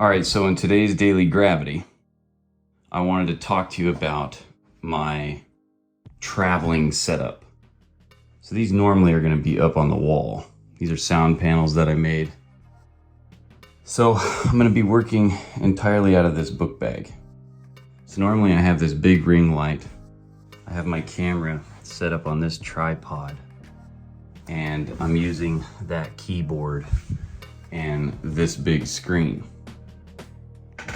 All right, so in today's Daily Gravity, I wanted to talk to you about my traveling setup. So these normally are going to be up on the wall. These are sound panels that I made. So I'm going to be working entirely out of this book bag. So normally I have this big ring light. I have my camera set up on this tripod, and I'm using that keyboard and this big screen.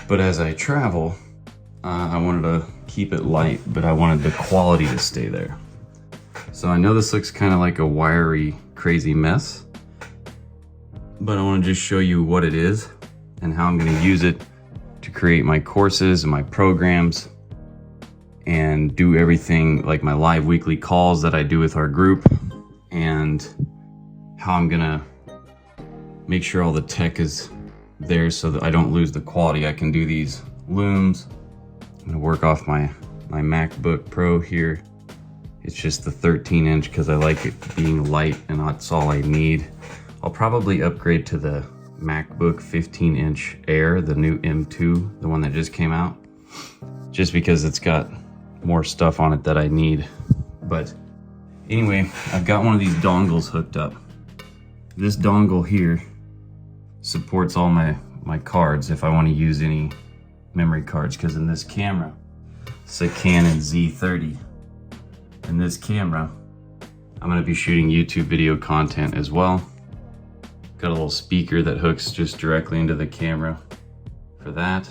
But as I travel, I wanted to keep it light, but I wanted the quality to stay there. So I know this looks kind of like a wiry, crazy mess, but I want to just show you what it is and how I'm going to use it to create my courses and my programs and do everything like my live weekly calls that I do with our group, and how I'm going to make sure all the tech is there so that I don't lose the quality. I can do these looms. I'm gonna work off my MacBook Pro here. It's just the 13-inch because I like it being light and that's all I need. I'll probably upgrade to the MacBook 15-inch Air, the new M2, the one that just came out, just because it's got more stuff on it that I need. But anyway, I've got one of these dongles hooked up. This dongle here supports all my cards if I want to use any memory cards, because in this camera, it's a Canon Z30. In this camera, I'm going to be shooting YouTube video content as well. Got a little speaker that hooks just directly into the camera for that.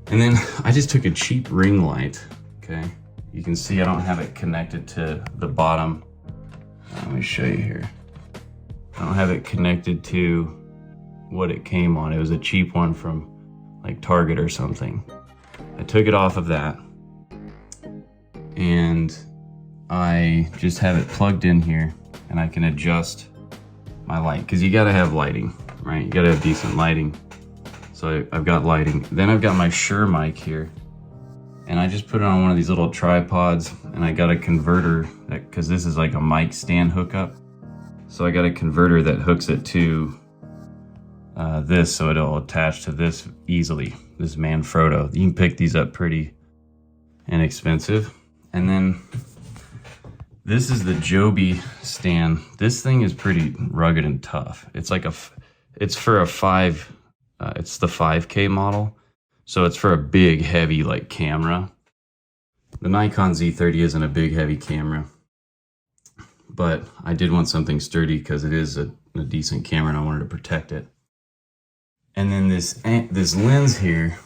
And then I just took a cheap ring light, okay? You can see I don't have it connected to the bottom. Let me show you here. I don't have it connected to what it came on. It was a cheap one from like Target or something. I took it off of that and I just have it plugged in here, and I can adjust my light, because you gotta have lighting, right? You gotta have decent lighting. So I've got lighting. Then I've got my Shure mic here, and I just put it on one of these little tripods, and I got a converter that, because this is like a mic stand hookup. So I got a converter that hooks it to this, so it'll attach to this easily, this Manfrotto. You can pick these up pretty inexpensive. And then this is the Joby stand. This thing is pretty rugged and tough. It's like it's for a it's the 5K model. So it's for a big, heavy like camera. The Nikon Z30 isn't a big, heavy camera, but I did want something sturdy because it is a decent camera and I wanted to protect it. And then this lens here,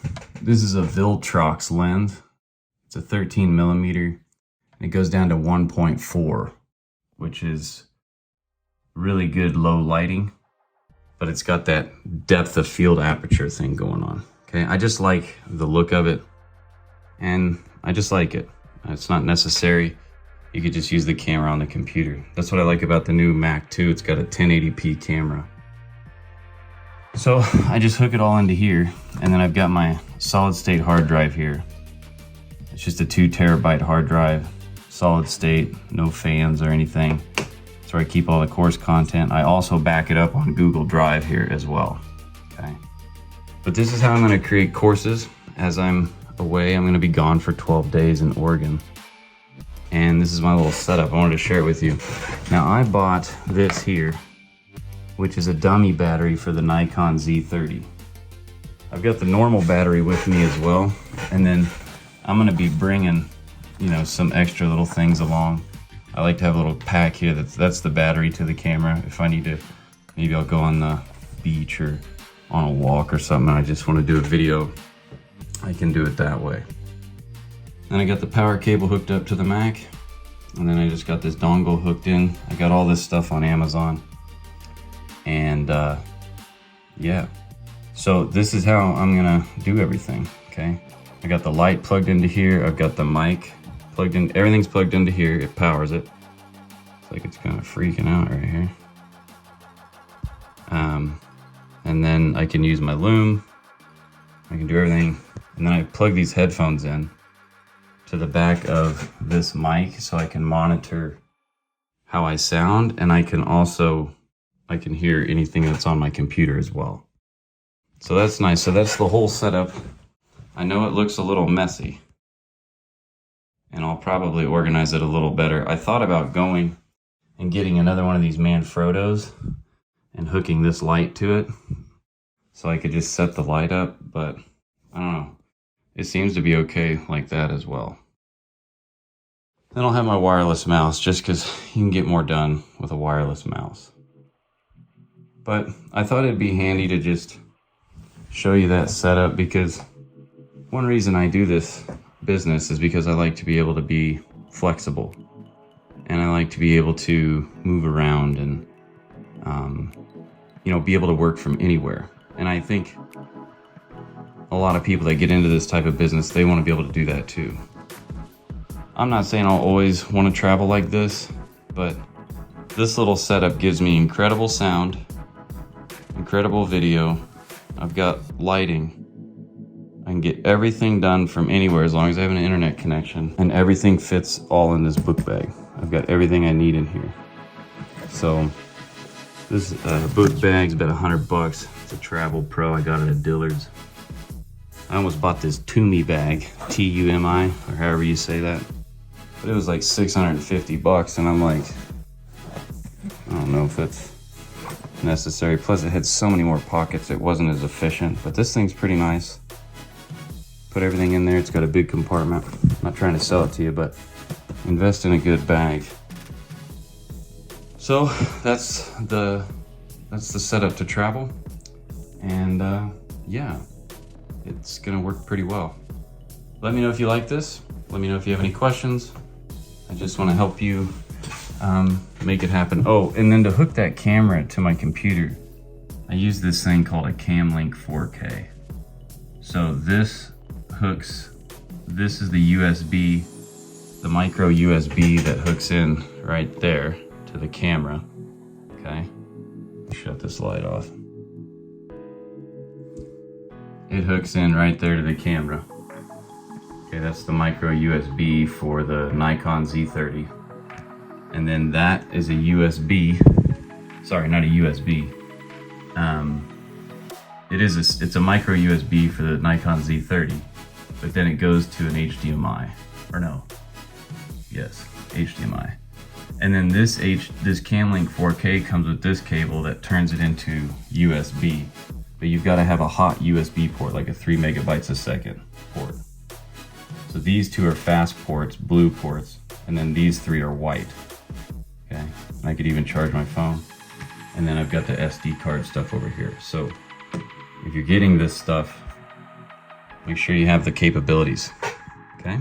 this is a Viltrox lens. It's a 13 millimeter, and it goes down to 1.4, which is really good low lighting, but it's got that depth of field aperture thing going on. Okay, I just like the look of it, and I just like it. It's not necessary. You could just use the camera on the computer. That's what I like about the new Mac too. It's got a 1080p camera. So I just hook it all into here, and then I've got my solid state hard drive here. It's just a 2 terabyte hard drive, solid state, no fans or anything. That's where I keep all the course content. I also back it up on Google Drive here as well, okay? But this is how I'm gonna create courses as I'm away. I'm gonna be gone for 12 days in Oregon. And this is my little setup. I wanted to share it with you. Now I bought this here, which is a dummy battery for the Nikon Z30. I've got the normal battery with me as well. And then I'm gonna be bringing, some extra little things along. I like to have a little pack here that's the battery to the camera. If I need to, maybe I'll go on the beach or on a walk or something, and I just wanna do a video, I can do it that way. Then I got the power cable hooked up to the Mac, and then I just got this dongle hooked in. I got all this stuff on Amazon. And yeah, so this is how I'm gonna do everything, okay? I got the light plugged into here. I've got the mic plugged in. Everything's plugged into here. It powers it. It's like it's kind of freaking out right here. And then I can use my loom. I can do everything. And then I plug these headphones in to the back of this mic so I can monitor how I sound, and I can hear anything that's on my computer as well. So that's nice. So that's the whole setup. I know it looks a little messy, and I'll probably organize it a little better. I thought about going and getting another one of these Manfrottos and hooking this light to it so I could just set the light up, but I don't know. It seems to be okay like that as well. Then I'll have my wireless mouse, just because you can get more done with a wireless mouse. But I thought it'd be handy to just show you that setup, because one reason I do this business is because I like to be able to be flexible. And I like to be able to move around and, be able to work from anywhere. And I think a lot of people that get into this type of business, they want to be able to do that too. I'm not saying I'll always want to travel like this, but this little setup gives me incredible sound, incredible video. I've got lighting. I can get everything done from anywhere as long as I have an internet connection, and everything fits all in this book bag. I've got everything I need in here. So this book bag's about $100. It's a Travel Pro. I got it at Dillard's. I almost bought this Tumi bag, T-U-M-I, or however you say that. But it was like $650, and I'm like, I don't know if that's necessary. Plus it had so many more pockets, it wasn't as efficient. But this thing's pretty nice. Put everything in there. It's got a big compartment. I'm not trying to sell it to you, but invest in a good bag. So that's the setup to travel, and yeah, it's gonna work pretty well. Let me know if you like this. Let me know if you have any questions. I just want to help you make it happen. Oh, and then to hook that camera to my computer, I use this thing called a Camlink 4K. So this hooks, this is the USB, the micro USB that hooks in right there to the camera. Okay, shut this light off. It hooks in right there to the camera. Okay, that's the micro USB for the Nikon Z30. And then that is a USB, sorry, not a USB. It's a micro USB for the Nikon Z30, but then it goes to an HDMI, or no, yes, HDMI. And then this Camlink 4K comes with this cable that turns it into USB, but you've got to have a hot USB port, like a 3 megabytes a second port. So these two are fast ports, blue ports, and then these three are white. Okay, and I could even charge my phone. And then I've got the SD card stuff over here. So if you're getting this stuff, make sure you have the capabilities. Okay.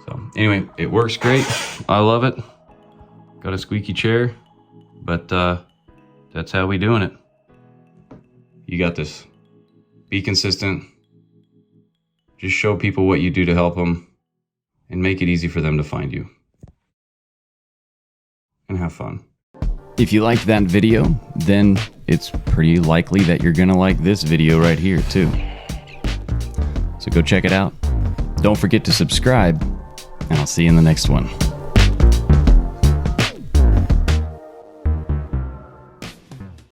So anyway, it works great. I love it. Got a squeaky chair, but that's how we doing it. You got this. Be consistent. Just show people what you do to help them, and make it easy for them to find you. And have fun. If you liked that video, then it's pretty likely that you're gonna like this video right here too. So go check it out. Don't forget to subscribe, and I'll see you in the next one.